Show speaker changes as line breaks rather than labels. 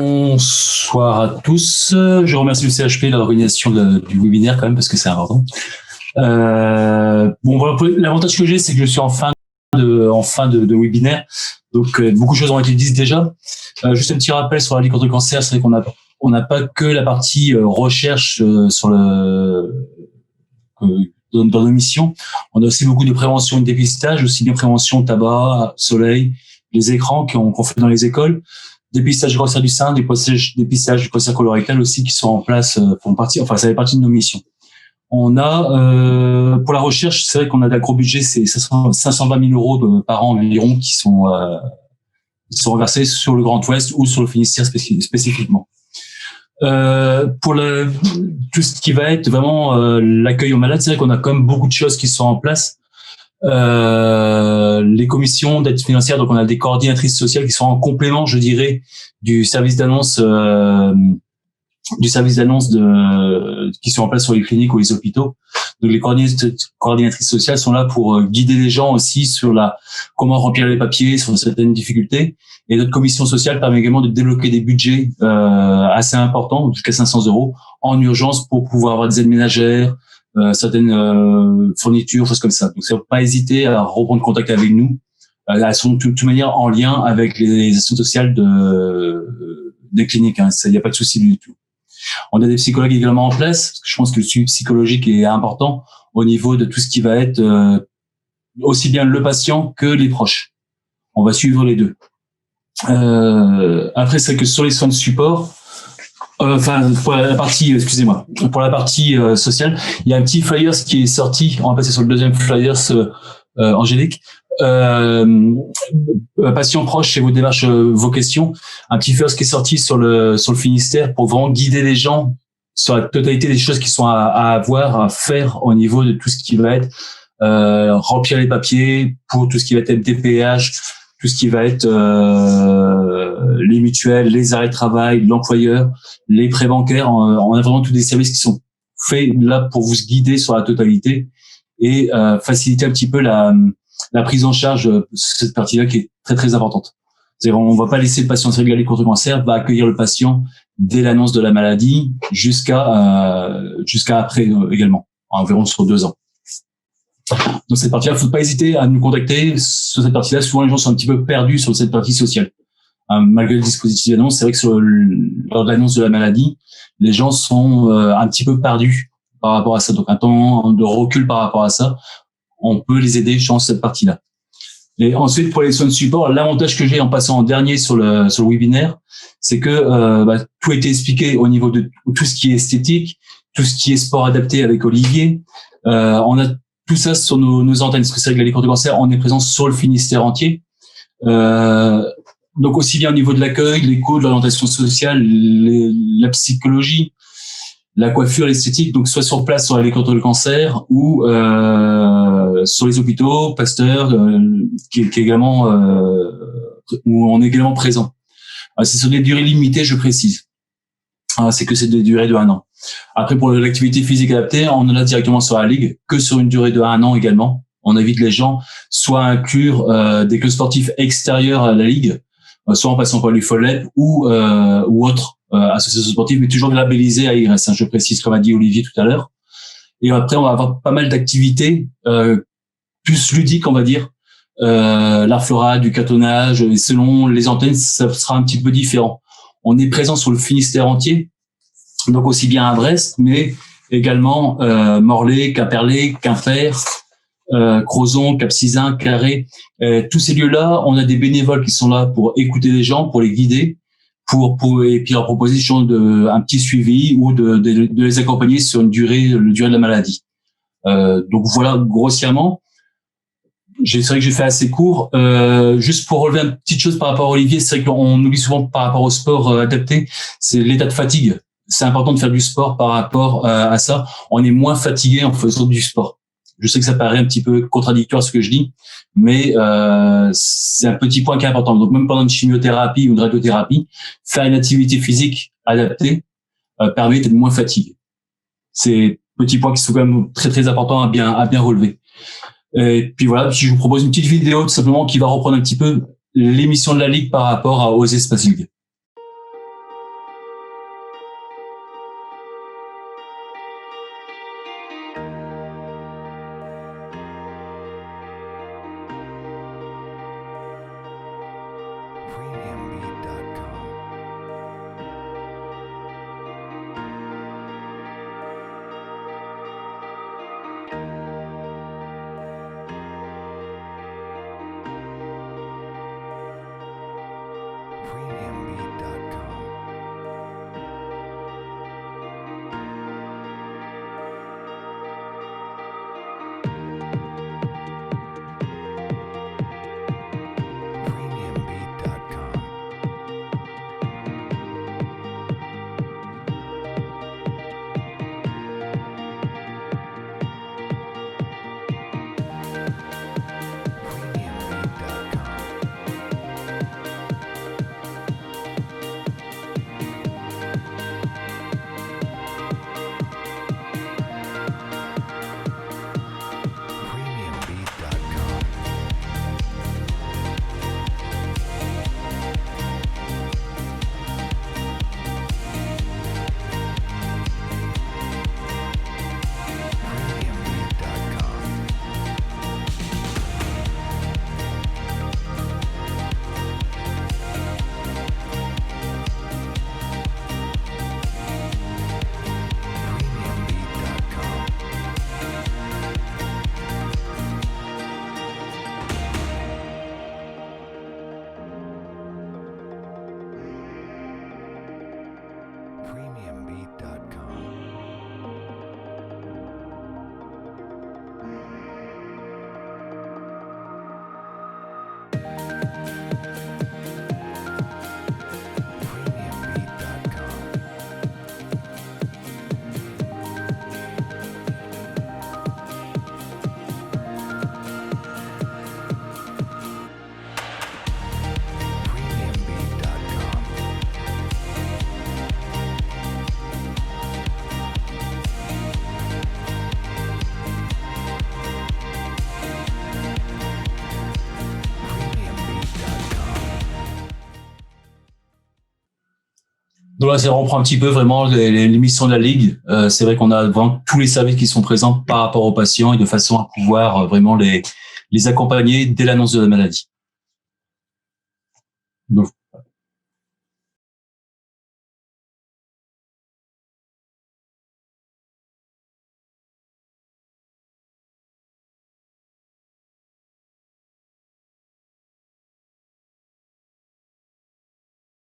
Bonsoir à tous. Je remercie le CHP de l'organisation du webinaire quand même parce que c'est important. Bon, voilà, l'avantage que j'ai, c'est que je suis en fin de webinaire, donc beaucoup de choses ont été dites déjà. Juste un petit rappel sur la lutte contre le cancer, c'est vrai qu'on n'a pas que la partie recherche sur dans nos missions. On a aussi beaucoup de prévention et de dépistage, aussi bien prévention tabac, soleil, les écrans qu'on fait dans les écoles. Dépistage du cancer du sein, dépistage du cancer colorectal aussi qui sont en place, ça fait partie de nos missions. On a, pour la recherche, c'est vrai qu'on a d'un gros budget, c'est 520 000 euros par an environ qui sont reversés sur le Grand Ouest ou sur le Finistère spécifiquement. Pour tout ce qui va être vraiment l'accueil aux malades, c'est vrai qu'on a quand même beaucoup de choses qui sont en place. Les commissions d'aide financière, donc on a des coordinatrices sociales qui sont en complément, je dirais, du service d'annonce qui sont en place sur les cliniques ou les hôpitaux. Donc les coordinatrices sociales sont là pour guider les gens aussi sur comment remplir les papiers, sur certaines difficultés. Et notre commission sociale permet également de débloquer des budgets assez importants, jusqu'à 500 euros, en urgence pour pouvoir avoir des aides ménagères, certaines fournitures, choses comme ça. Donc, c'est pas hésiter à reprendre contact avec nous. Elles sont de toute manière en lien avec les assistants sociales des cliniques. Il n'y a pas de souci du tout. On a des psychologues également en place, parce que je pense que le suivi psychologique est important au niveau de tout ce qui va être aussi bien le patient que les proches. On va suivre les deux. Après, c'est que sur les soins de support, pour la partie sociale, il y a un petit flyers qui est sorti. On va passer sur le deuxième flyers, Angélique. Patients proches, chez vos démarches, vos questions. Un petit flyers qui est sorti sur le Finistère pour vraiment guider les gens sur la totalité des choses qui sont à faire au niveau de tout ce qui va être remplir les papiers pour tout ce qui va être MTPH, tout ce qui va être les mutuelles, les arrêts de travail, l'employeur, les prêts bancaires. On a vraiment tous des services qui sont faits là pour vous guider sur la totalité et faciliter un petit peu la prise en charge de cette partie-là qui est très très importante. C'est-à-dire, on va pas laisser le patient se régaler contre le cancer, va accueillir le patient dès l'annonce de la maladie jusqu'à après également, environ sur 2 ans. Donc cette partie-là, faut pas hésiter à nous contacter sur cette partie-là. Souvent, les gens sont un petit peu perdus sur cette partie sociale. Malgré le dispositif d'annonce, c'est vrai que lors de l'annonce de la maladie, les gens sont un petit peu perdus par rapport à ça. Donc un temps de recul par rapport à ça, on peut les aider sur cette partie-là. Et ensuite, pour les soins de support, l'avantage que j'ai en passant en dernier sur le webinaire, c'est que tout a été expliqué au niveau de tout ce qui est esthétique, tout ce qui est sport adapté avec Olivier. On a tout ça sur nos antennes, parce que c'est vrai que la lutte contre le cancer, on est présent sur le Finistère entier. Donc aussi bien au niveau de l'accueil, l'éco, de l'orientation sociale, la psychologie, la coiffure, l'esthétique, donc soit sur place sur la lutte contre le cancer ou sur les hôpitaux, Pasteur, qui est également où on est également présent. C'est sur des durées limitées, je précise. C'est que c'est des durées de 1 an. Après, pour l'activité physique adaptée, on en a directement sur la ligue, que sur une durée de 1 an également. On invite les gens soit à inclure des clubs sportifs extérieurs à la ligue, soit en passant par l'UFOLEP ou autre association sportive, mais toujours labellisée à IRS, je précise, comme a dit Olivier tout à l'heure. Et après, on va avoir pas mal d'activités plus ludiques, on va dire, l'art floral, du cartonnage, et selon les antennes, ça sera un petit peu différent. On est présent sur le Finistère entier, donc aussi bien à Brest, mais également Morlaix, Quimperlé, Quimper, Crozon, Cap-Sizun, Carré. Tous ces lieux-là, on a des bénévoles qui sont là pour écouter les gens, pour les guider, et puis leur proposer un petit suivi ou de les accompagner sur la durée de la maladie. Donc voilà, grossièrement. C'est vrai que j'ai fait assez court. Juste pour relever une petite chose par rapport à Olivier, c'est vrai qu'on oublie souvent par rapport au sport adapté, c'est l'état de fatigue. C'est important de faire du sport par rapport à ça. On est moins fatigué en faisant du sport. Je sais que ça paraît un petit peu contradictoire ce que je dis, mais c'est un petit point qui est important. Donc même pendant une chimiothérapie ou une radiothérapie, faire une activité physique adaptée permet d'être moins fatigué. C'est petits points qui sont quand même très très importants à bien relever. Et puis voilà, je vous propose une petite vidéo tout simplement qui va reprendre un petit peu l'émission de la Ligue par rapport aux espaces Ligue. Donc là, on reprend un petit peu vraiment les missions de la Ligue. C'est vrai qu'on a vraiment tous les services qui sont présents par rapport aux patients et de façon à pouvoir vraiment les accompagner dès l'annonce de la maladie. Donc,